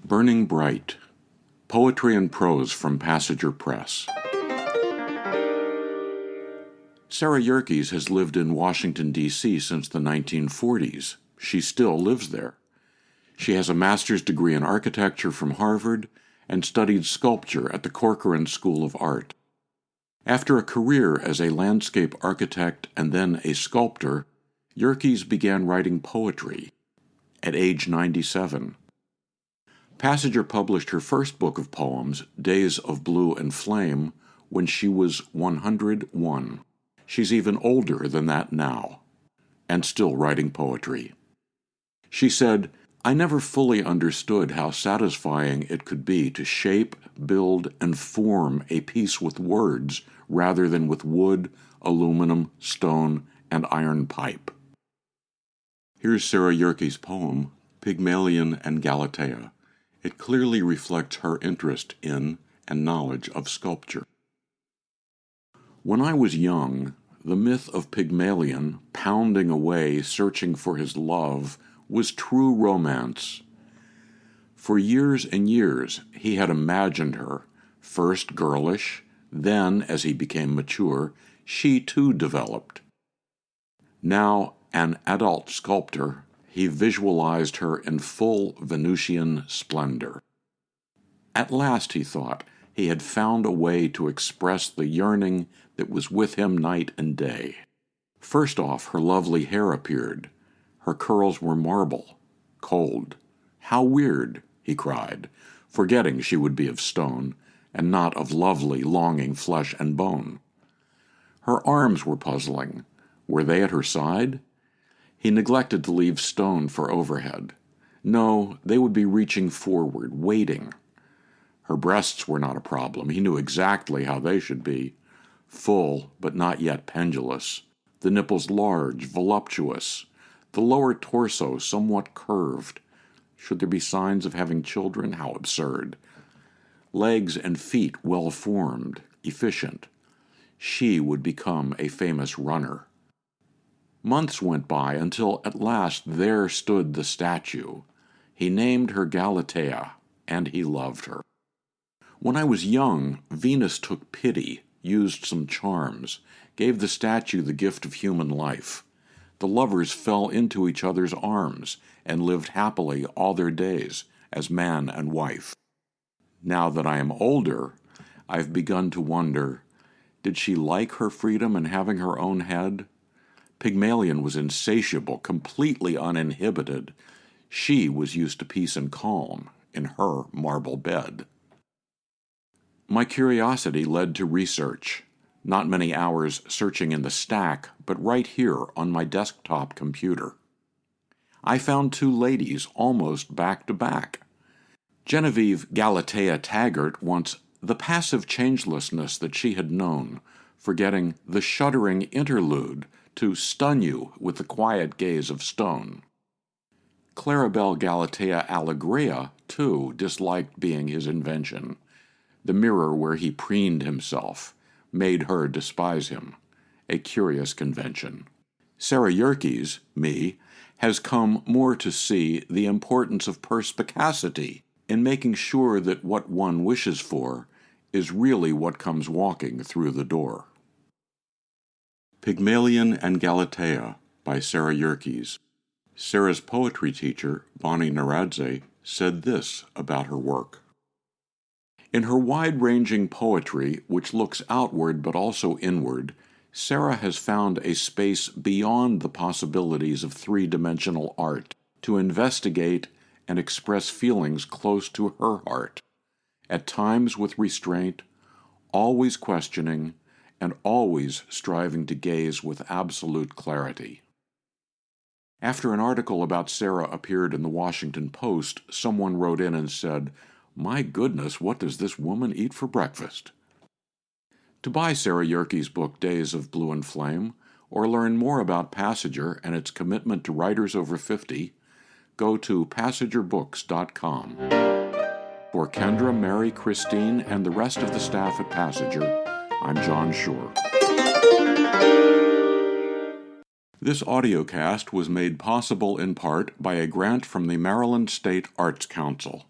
Burning Bright, Poetry and Prose from Passenger Press. Sarah Yerkes has lived in Washington, D.C. since the 1940s. She still lives there. She has a master's degree in architecture from Harvard and studied sculpture at the Corcoran School of Art. After a career as a landscape architect and then a sculptor, Yerkes began writing poetry at age 97. Passenger published her first book of poems, Days of Blue and Flame, when she was 101. She's even older than that now, and still writing poetry. She said, "I never fully understood how satisfying it could be to shape, build, and form a piece with words rather than with wood, aluminum, stone, and iron pipe." Here's Sarah Yerkes' poem, Pygmalion and Galatea. It clearly reflects her interest in and knowledge of sculpture. When I was young, the myth of Pygmalion pounding away searching for his love was true romance. For years and years he had imagined her, first girlish, then, as he became mature, she too developed. Now, an adult sculptor, he visualized her in full Venusian splendor. At last, he thought, he had found a way to express the yearning that was with him night and day. First off, her lovely hair appeared. Her curls were marble, cold. "How weird," he cried, forgetting she would be of stone, and not of lovely, longing flesh and bone. Her arms were puzzling. Were they at her side? He neglected to leave stone for overhead. No, they would be reaching forward, waiting. Her breasts were not a problem. He knew exactly how they should be. Full, but not yet pendulous. The nipples large, voluptuous. The lower torso somewhat curved. Should there be signs of having children? How absurd. Legs and feet well formed, efficient. She would become a famous runner. Months went by until at last there stood the statue. He named her Galatea, and he loved her. When I was young, Venus took pity, used some charms, gave the statue the gift of human life. The lovers fell into each other's arms and lived happily all their days as man and wife. Now that I am older, I've begun to wonder, did she like her freedom and having her own head? Pygmalion was insatiable, completely uninhibited. She was used to peace and calm in her marble bed. My curiosity led to research. Not many hours searching in the stack, but right here on my desktop computer. I found two ladies almost back to back. Genevieve Galatea Taggart wants the passive changelessness that she had known, forgetting the shuddering interlude to stun you with the quiet gaze of stone. Claribel Galatea Allegria, too, disliked being his invention. The mirror where he preened himself made her despise him. A curious convention. Sarah Yerkes, me, has come more to see the importance of perspicacity in making sure that what one wishes for is really what comes walking through the door. Pygmalion and Galatea by Sarah Yerkes. Sarah's poetry teacher, Bonnie Naradze, said this about her work. In her wide-ranging poetry, which looks outward but also inward, Sarah has found a space beyond the possibilities of three-dimensional art to investigate and express feelings close to her heart, at times with restraint, always questioning, and always striving to gaze with absolute clarity. After an article about Sarah appeared in the Washington Post, someone wrote in and said, "My goodness, what does this woman eat for breakfast?" To buy Sarah Yerkes' book Days of Blue and Flame, or learn more about Passenger and its commitment to writers over 50, go to passengerbooks.com. For Kendra, Mary, Christine, and the rest of the staff at Passenger, I'm John Shore. This audiocast was made possible in part by a grant from the Maryland State Arts Council.